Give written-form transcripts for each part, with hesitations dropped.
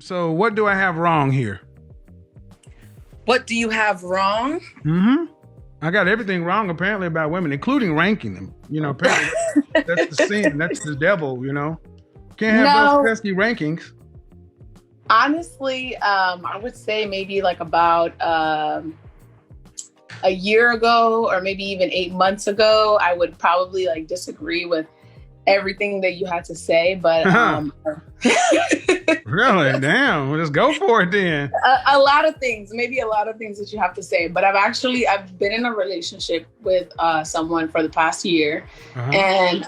So what do I have wrong here? What do you have wrong? I got everything wrong apparently about women, including ranking them. Apparently that's the sin. That's the devil. Can't have those pesky rankings. Honestly, I would say maybe like about a year ago, or maybe even 8 months ago, I would probably like disagree with everything that you had to say. But really, damn, well, just go for it then. A lot of things that you have to say. But I've been in a relationship with someone for the past year, and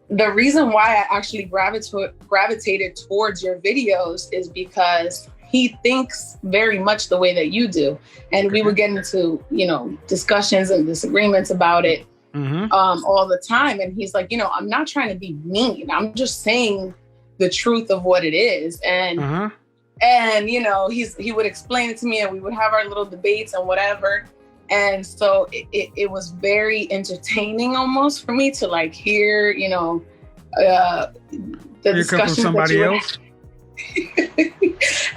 the reason why I actually gravitated towards your videos is because he thinks very much the way that you do. And we would get into, discussions and disagreements about it all the time. And he's like, I'm not trying to be mean. I'm just saying the truth of what it is. And, he would explain it to me, and we would have our little debates and whatever. And so it was very entertaining almost for me to like hear, the discussions from somebody else.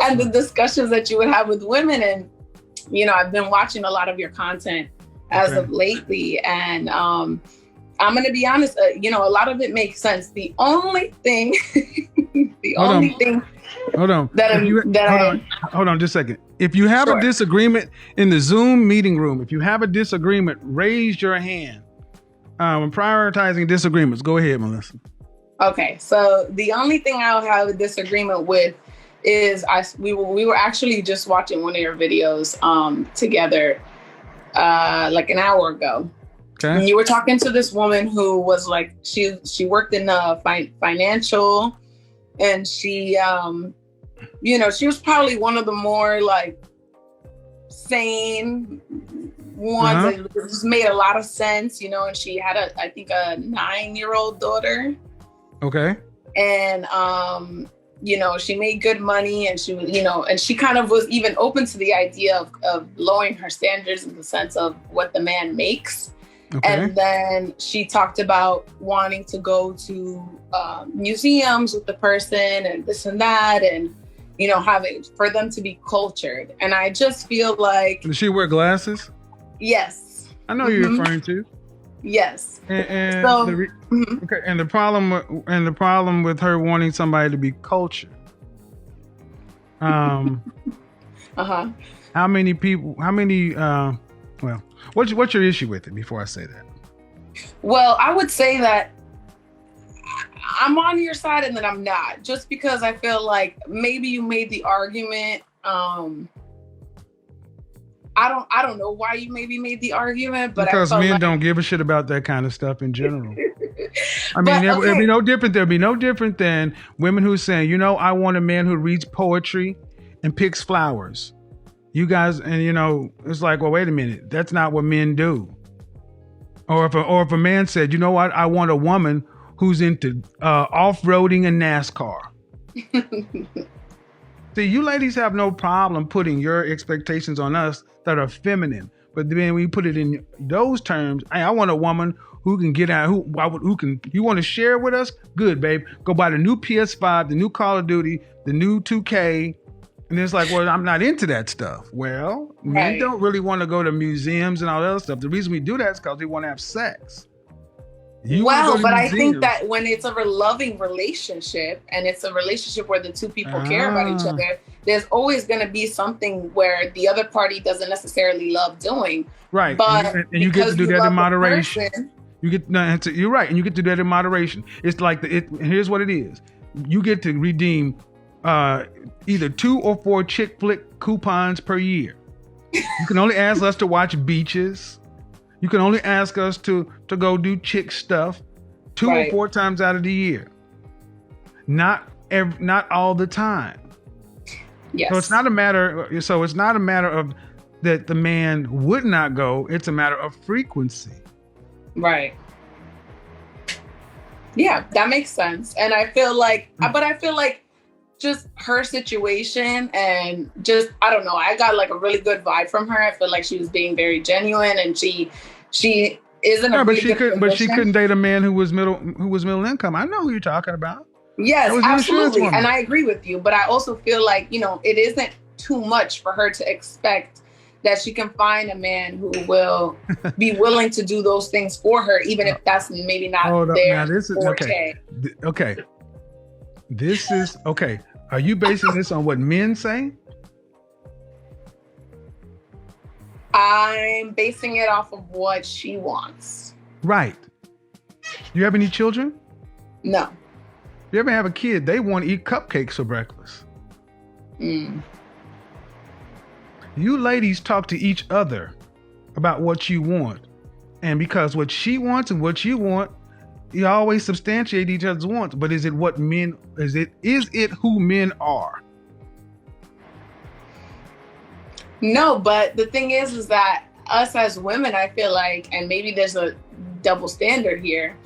And the discussions that you would have with women. And, I've been watching a lot of your content as of lately. And I'm going to be honest, a lot of it makes sense. The only thing, Hold on just a second. If you have a disagreement in the Zoom meeting room, raise your hand. When prioritizing disagreements, go ahead, Melissa. Okay, so the only thing I'll have a disagreement with is we were actually just watching one of your videos together like an hour ago. Okay. And you were talking to this woman who was like, she worked in financial, and she she was probably one of the more like sane ones that just made a lot of sense, and she had I think a 9-year-old daughter. Okay. And she made good money, and she was, and she kind of was even open to the idea of lowering her standards in the sense of what the man makes. Okay. And then she talked about wanting to go to museums with the person and this and that, and having for them to be cultured. And I just feel like, does she wear glasses? Yes. I know you're referring to. Yes. And okay. And the problem with her wanting somebody to be cultured. How many people? What's your issue with it? Before I say that. Well, I would say that I'm on your side, and then I'm not, just because I feel like maybe you made the argument. I don't know why you maybe made the argument, but because men don't give a shit about that kind of stuff in general. I mean, it'll be no different. There'll be no different than women who saying, I want a man who reads poetry and picks flowers. You guys, and it's like, well, wait a minute, that's not what men do. Or if a man said, what, I want a woman who's into off-roading and NASCAR. See, you ladies have no problem putting your expectations on us that are feminine, but then we put it in those terms. I want a woman who can get out, who can. You want to share with us? Good, babe. Go buy the new PS5, the new Call of Duty, the new 2K, and it's like, well, I'm not into that stuff. Well, men don't really want to go to museums and all that other stuff. The reason we do that is because we want to have sex. But I think that when it's a loving relationship, and it's a relationship where the two people care about each other, there's always going to be something where the other party doesn't necessarily love doing. Right. But and you get to do that in moderation. You're right. And you get to do that in moderation. It's like and here's what it is. You get to redeem either 2 or 4 chick flick coupons per year. You can only ask us to watch beaches. You can only ask us to go do chick stuff 2 or 4 times out of the year. Not all the time. Yes. So it's not a matter of that the man would not go. It's a matter of frequency. Right. Yeah, that makes sense. And I feel like, just her situation, and just, I don't know, I got like a really good vibe from her. I feel like she was being very genuine, and she isn't a but she couldn't date a man who was middle income. I know who you're talking about. Yes, absolutely. And I agree with you. But I also feel like, it isn't too much for her to expect that she can find a man who will be willing to do those things for her, even if that's maybe not their forte. Okay. This is, okay. Are you basing this on what men say? I'm basing it off of what she wants. Right. You have any children? No. You ever have a kid, they want to eat cupcakes for breakfast. You ladies talk to each other about what you want. And because what she wants and what you want, you always substantiate each other's wants. But is it who men are? No, but the thing is that us as women, I feel like, and maybe there's a double standard here,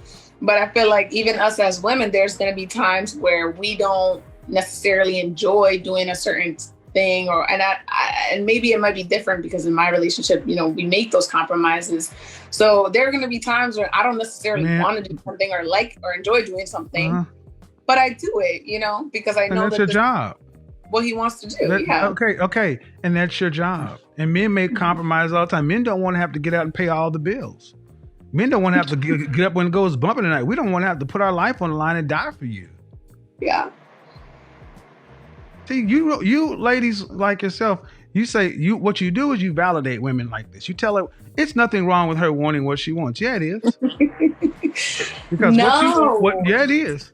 but I feel like even us as women, there's going to be times where we don't necessarily enjoy doing a certain thing, and maybe it might be different because in my relationship, we make those compromises. So there are going to be times where I don't necessarily want to do something or like or enjoy doing something, but I do it, because I know that's your job. What he wants to do. Okay. And that's your job. And men make compromise all the time. Men don't want to have to get out and pay all the bills. Men don't want to have to get up when it goes bumping tonight. We don't want to have to put our life on the line and die for you. Yeah. See, you ladies like yourself, you say what you do is you validate women like this. You tell her it's nothing wrong with her wanting what she wants. Yeah, it is. Because it is.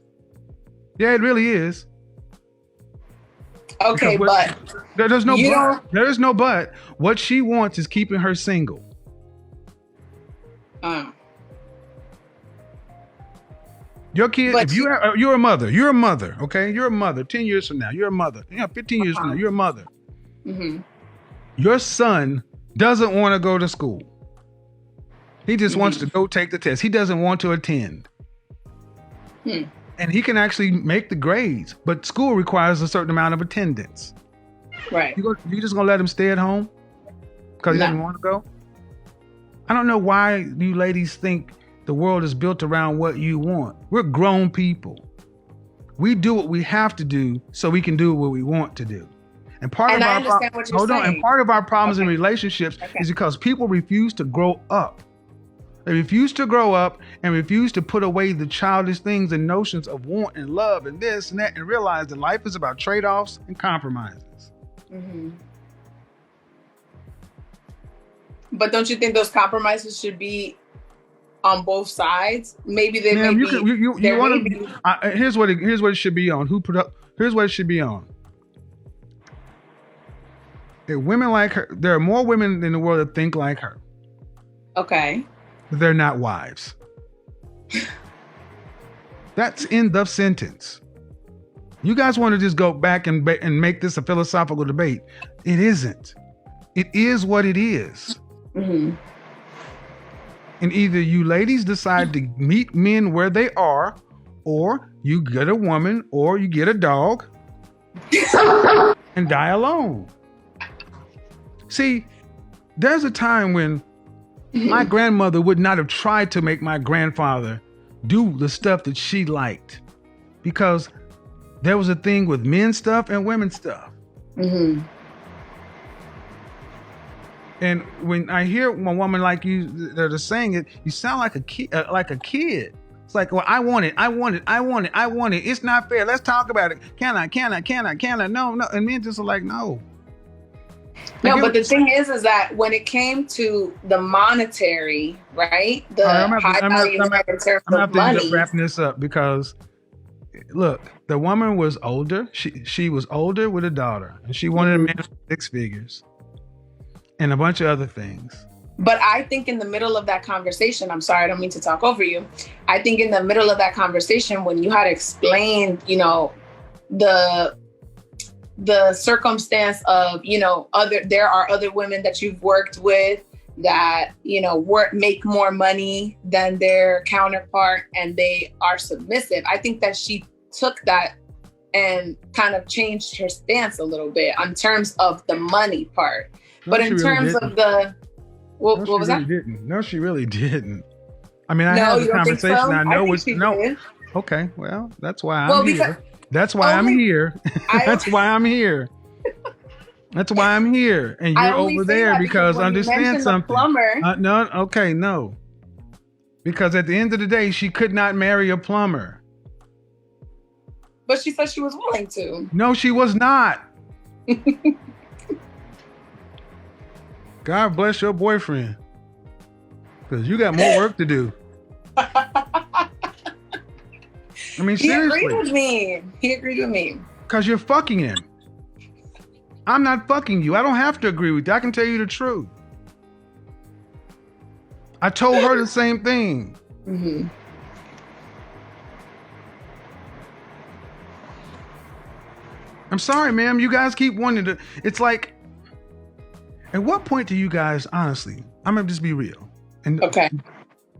Yeah, it really is. Okay, but there's no but. There is no but. What she wants is keeping her single. Your kid, if you're a mother, okay? You're a mother 10 years from now. You're a mother. 15 years from now, you're a mother. Mm-hmm. Your son doesn't want to go to school. He just wants to go take the test. He doesn't want to attend. And he can actually make the grades, but school requires a certain amount of attendance. Right. You just gonna let him stay at home because he doesn't want to go? I don't know why you ladies think the world is built around what you want. We're grown people. We do what we have to do so we can do what we want to do. And part of our problems in relationships is because people refuse to grow up. They refuse to grow up and refuse to put away the childish things and notions of want and love and this and that and realize that life is about trade-offs and compromises. Mm-hmm. But don't you think those compromises should be on both sides? Maybe they may be. Here's what it should be on. Here's what it should be on. If women like her, there are more women in the world that think like her. Okay. They're not wives. That's in the sentence. You guys want to just go back and make this a philosophical debate. It isn't. It is what it is. Mm-hmm. And either you ladies decide to meet men where they are, or you get a woman, or you get a dog and die alone. See, there's a time when my grandmother would not have tried to make my grandfather do the stuff that she liked because there was a thing with men stuff and women stuff. Mm-hmm. And when I hear a woman like you that are saying it, you sound like a kid. It's like, well, I want it. It's not fair. Let's talk about it. Can I? No. And men just are like, no. No, but the thing is that when it came to the monetary, right? The high value in terms of money. I'm wrapping this up because, look, the woman was older. She was older with a daughter, and she wanted a man with 6 figures and a bunch of other things. But I think in the middle of that conversation, I'm sorry, I don't mean to talk over you. I think in the middle of that conversation, when you had explained, the circumstance of, there are other women that you've worked with that, make more money than their counterpart and they are submissive. I think that she took that and kind of changed her stance a little bit in terms of the money part. But in terms of the, what was that? No, she really didn't. I mean, I had the conversation. I know Okay, well, that's why I'm here. That's why I'm here. That's why I'm here. That's why I'm here. And you're over there because understand something. Plumber. No, okay, no. Because at the end of the day, she could not marry a plumber. But she said she was willing to. No, she was not. God bless your boyfriend. Because you got more work to do. I mean, seriously. He agreed with me. Because you're fucking him. I'm not fucking you. I don't have to agree with you. I can tell you the truth. I told her the same thing. Mm-hmm. I'm sorry, ma'am. You guys keep wanting to. It's like, at what point do you guys, honestly, I'm going to just be real. And okay.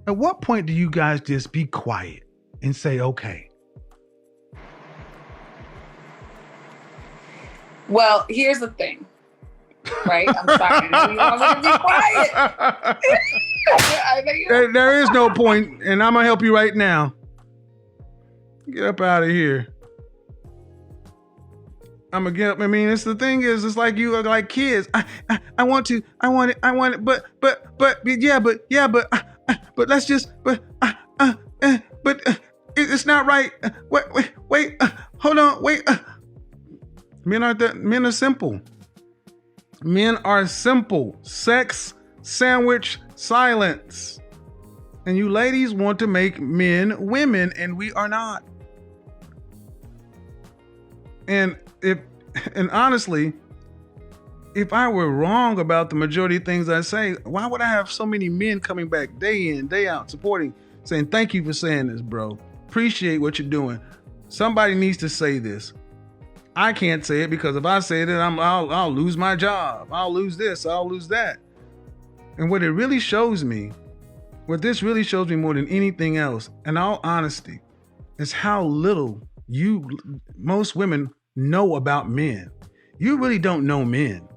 At what point do you guys just be quiet and say, okay? Well, here's the thing, right? I'm sorry. I'm going to be quiet. There is no point, and I'm going to help you right now. Get up out of here. I'm going to get up. I mean, it's the thing is, it's like you are like kids. I want it, but let's just, it's not right. Wait, hold on, wait. Men are simple. Men are simple. Sex, sandwich, silence. And you ladies want to make men women, and we are not. And honestly, if I were wrong about the majority of things I say, why would I have so many men coming back day in, day out, supporting, saying, thank you for saying this, bro. Appreciate what you're doing. Somebody needs to say this. I can't say it because if I say it, I'll lose my job. I'll lose this. I'll lose that. And what this really shows me more than anything else, in all honesty, is how little most women know about men. You really don't know men.